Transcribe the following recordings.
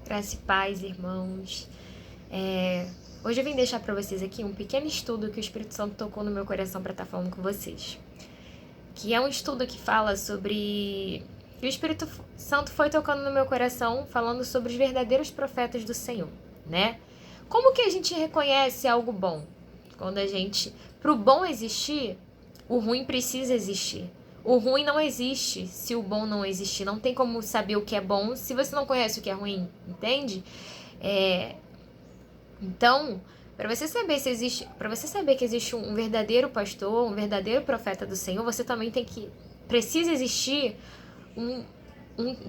Graça e paz, irmãos. Hoje eu vim deixar para vocês aqui um pequeno estudo que o Espírito Santo tocou no meu coração para estar falando com vocês. Que é um estudo que fala sobre... O Espírito Santo foi tocando no meu coração falando sobre os verdadeiros profetas do Senhor, né? Como que a gente reconhece algo bom? Quando a gente... Para o bom existir, o ruim precisa existir. O ruim não existe se o bom não existir. Não tem como saber o que é bom se você não conhece o que é ruim, entende? Então, para você saber que existe um verdadeiro pastor, um verdadeiro profeta do Senhor, você também precisa existir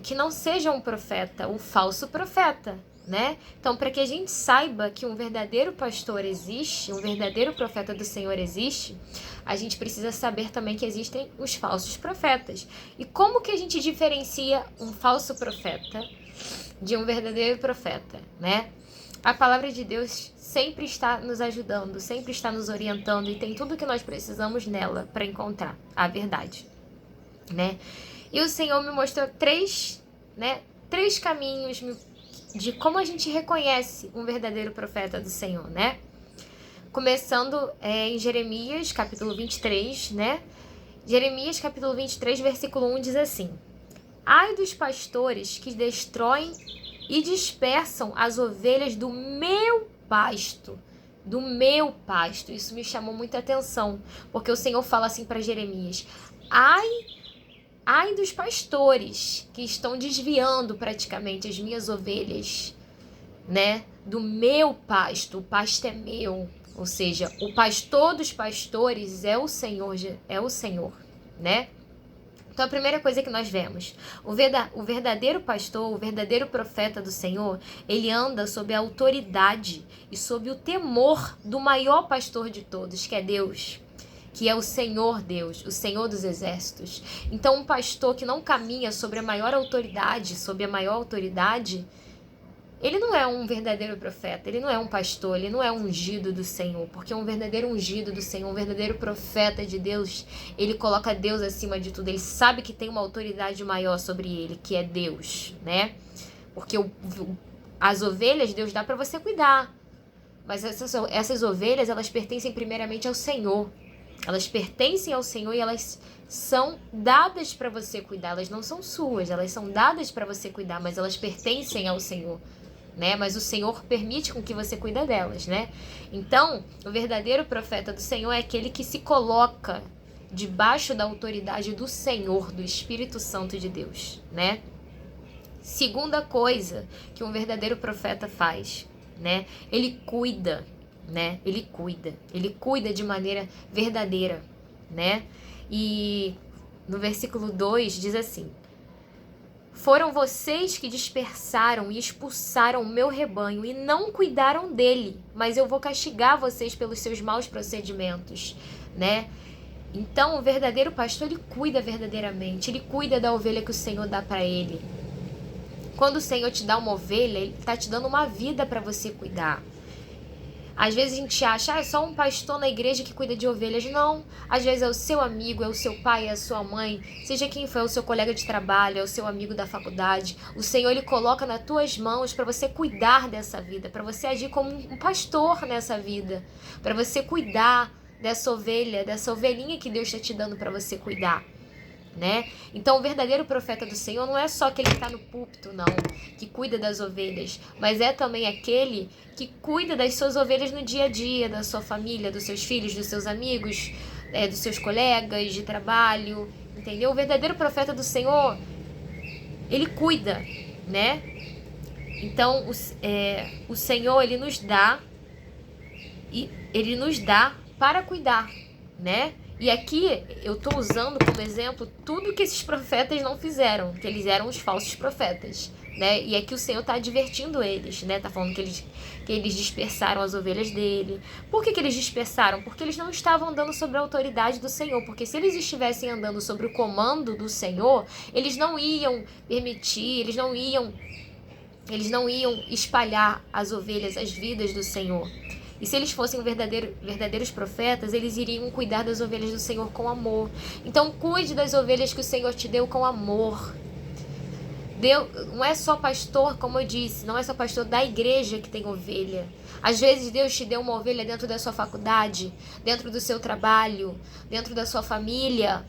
que não seja um profeta, um falso profeta, né? Então, para que a gente saiba que um verdadeiro pastor existe, um verdadeiro profeta do Senhor existe, a gente precisa saber também que existem os falsos profetas. E como que a gente diferencia um falso profeta de um verdadeiro profeta, né? A palavra de Deus sempre está nos ajudando, sempre está nos orientando e tem tudo o que nós precisamos nela para encontrar a verdade, né? E o Senhor me mostrou três caminhos de como a gente reconhece um verdadeiro profeta do Senhor, né? Começando em Jeremias, capítulo 23, né? Jeremias, capítulo 23, versículo 1 diz assim: Ai dos pastores que destroem e dispersam as ovelhas do meu pasto. Do meu pasto. Isso me chamou muita atenção, porque o Senhor fala assim para Jeremias: Ai dos pastores que estão desviando praticamente as minhas ovelhas, né? Do meu pasto. O pasto é meu. Ou seja, o pastor dos pastores é o Senhor, né? Então, a primeira coisa que nós vemos, o verdadeiro pastor, o verdadeiro profeta do Senhor, ele anda sob a autoridade e sob o temor do maior pastor de todos, que é Deus, que é o Senhor Deus, o Senhor dos exércitos. Então, um pastor que não caminha sobre a maior autoridade, ele não é um verdadeiro profeta, ele não é um pastor, ele não é um ungido do Senhor, porque um verdadeiro ungido do Senhor, um verdadeiro profeta de Deus, ele coloca Deus acima de tudo, ele sabe que tem uma autoridade maior sobre ele, que é Deus, né? Porque as ovelhas Deus dá para você cuidar, mas essas ovelhas, elas pertencem primeiramente ao Senhor, elas pertencem ao Senhor e elas são dadas para você cuidar, elas não são suas, elas são dadas para você cuidar, mas elas pertencem ao Senhor, né? Mas o Senhor permite com que você cuida delas, né? Então, o verdadeiro profeta do Senhor é aquele que se coloca debaixo da autoridade do Senhor, do Espírito Santo de Deus, né? Segunda coisa que um verdadeiro profeta faz, né? Ele cuida, né? Ele cuida de maneira verdadeira, né? E no versículo 2 diz assim: Foram vocês que dispersaram e expulsaram o meu rebanho e não cuidaram dele, mas eu vou castigar vocês pelos seus maus procedimentos, né? Então, o verdadeiro pastor, ele cuida verdadeiramente, ele cuida da ovelha que o Senhor dá para ele. Quando o Senhor te dá uma ovelha, ele está te dando uma vida para você cuidar. Às vezes a gente acha, é só um pastor na igreja que cuida de ovelhas. Não, às vezes é o seu amigo, é o seu pai, é a sua mãe, seja quem for, é o seu colega de trabalho, é o seu amigo da faculdade. O Senhor, ele coloca nas tuas mãos para você cuidar dessa vida, para você agir como um pastor nessa vida, para você cuidar dessa ovelha, dessa ovelhinha que Deus está te dando para você cuidar, né? Então, o verdadeiro profeta do Senhor não é só aquele que está no púlpito, não, que cuida das ovelhas, mas é também aquele que cuida das suas ovelhas no dia a dia, da sua família, dos seus filhos, dos seus amigos, dos seus colegas de trabalho, entendeu? O verdadeiro profeta do Senhor, ele cuida, né? Então, o Senhor, ele nos dá para cuidar, né? E aqui eu estou usando como exemplo tudo que esses profetas não fizeram, que eles eram os falsos profetas, né? E aqui o Senhor está advertindo eles, né? Tá falando que eles dispersaram as ovelhas dele. Por que eles dispersaram? Porque eles não estavam andando sobre a autoridade do Senhor. Porque se eles estivessem andando sobre o comando do Senhor, eles não iam permitir, eles não iam espalhar as ovelhas, as vidas do Senhor. E se eles fossem verdadeiros profetas, eles iriam cuidar das ovelhas do Senhor com amor. Então, cuide das ovelhas que o Senhor te deu com amor. Deus não é só pastor, como eu disse, não é só pastor da igreja que tem ovelha. Às vezes Deus te deu uma ovelha dentro da sua faculdade, dentro do seu trabalho, dentro da sua família.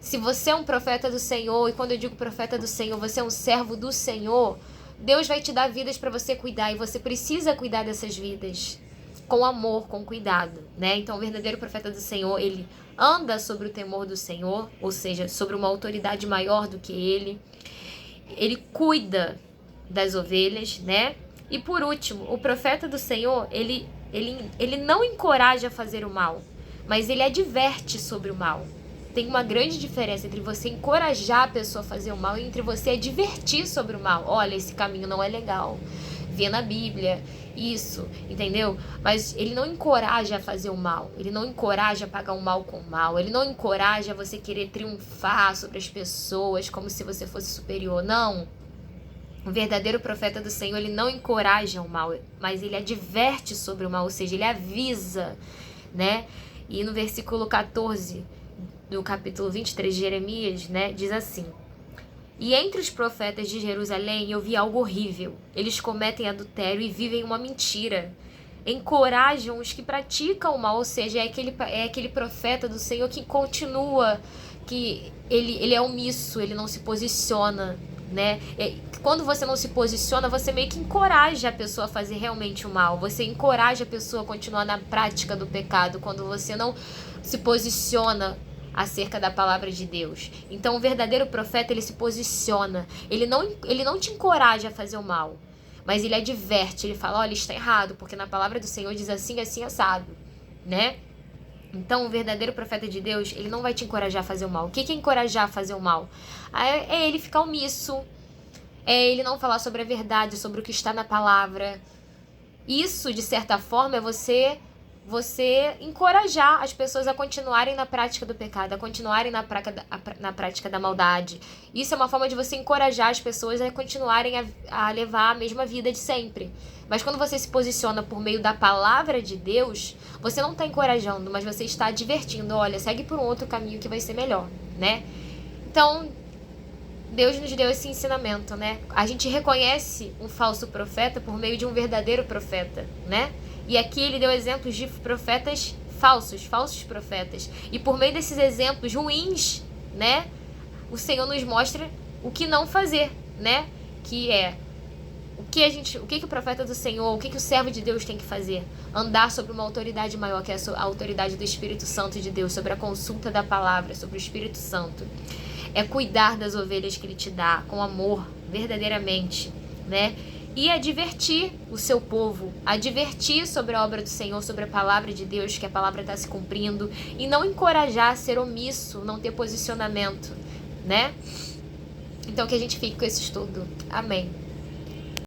Se você é um profeta do Senhor, e quando eu digo profeta do Senhor, você é um servo do Senhor, Deus vai te dar vidas para você cuidar, e você precisa cuidar dessas vidas com amor, com cuidado, né? Então, o verdadeiro profeta do Senhor, ele anda sobre o temor do Senhor, ou seja, sobre uma autoridade maior do que ele. Ele cuida das ovelhas, né? E por último, o profeta do Senhor, ele não encoraja a fazer o mal, mas ele adverte sobre o mal. Tem uma grande diferença entre você encorajar a pessoa a fazer o mal e entre você advertir sobre o mal. Olha, esse caminho não é legal. Vê na Bíblia isso, entendeu? Mas ele não encoraja a fazer o mal. Ele não encoraja a pagar o mal com o mal. Ele não encoraja você querer triunfar sobre as pessoas como se você fosse superior. Não. O verdadeiro profeta do Senhor, ele não encoraja o mal, mas ele adverte sobre o mal, ou seja, ele avisa, né? E no versículo 14 do capítulo 23 de Jeremias, né, diz assim: e entre os profetas de Jerusalém eu vi algo horrível. Eles cometem adultério e vivem uma mentira. Encorajam os que praticam o mal, ou seja, é aquele profeta do Senhor que continua, que ele é omisso, ele não se posiciona, né? Quando você não se posiciona, você meio que encoraja a pessoa a fazer realmente o mal. Você encoraja a pessoa a continuar na prática do pecado quando você não se posiciona acerca da palavra de Deus. Então o verdadeiro profeta, ele se posiciona, ele não te encoraja a fazer o mal, mas ele adverte, ele fala, olha, está errado, porque na palavra do Senhor diz assim, assim, assado, né? Então o verdadeiro profeta de Deus, ele não vai te encorajar a fazer o mal. O que é encorajar a fazer o mal? É ele ficar omisso, é ele não falar sobre a verdade, sobre o que está na palavra. Isso, de certa forma, é você encorajar as pessoas a continuarem na prática do pecado, a continuarem na prática da maldade. Isso é uma forma de você encorajar as pessoas a continuarem a levar a mesma vida de sempre. Mas quando você se posiciona por meio da palavra de Deus, você não está encorajando, mas você está advertindo, olha, segue por um outro caminho que vai ser melhor, né? Então, Deus nos deu esse ensinamento, né? A gente reconhece um falso profeta por meio de um verdadeiro profeta, né? E aqui ele deu exemplos de profetas falsos profetas. E por meio desses exemplos ruins, né? O Senhor nos mostra o que não fazer, né? Que é o que o profeta do Senhor, o que o servo de Deus tem que fazer? Andar sobre uma autoridade maior, que é a autoridade do Espírito Santo de Deus, sobre a consulta da palavra, sobre o Espírito Santo. É cuidar das ovelhas que ele te dá, com amor, verdadeiramente, né? E advertir o seu povo, advertir sobre a obra do Senhor, sobre a palavra de Deus, que a palavra está se cumprindo, e não encorajar a ser omisso, não ter posicionamento, né? Então que a gente fique com esse estudo. Amém.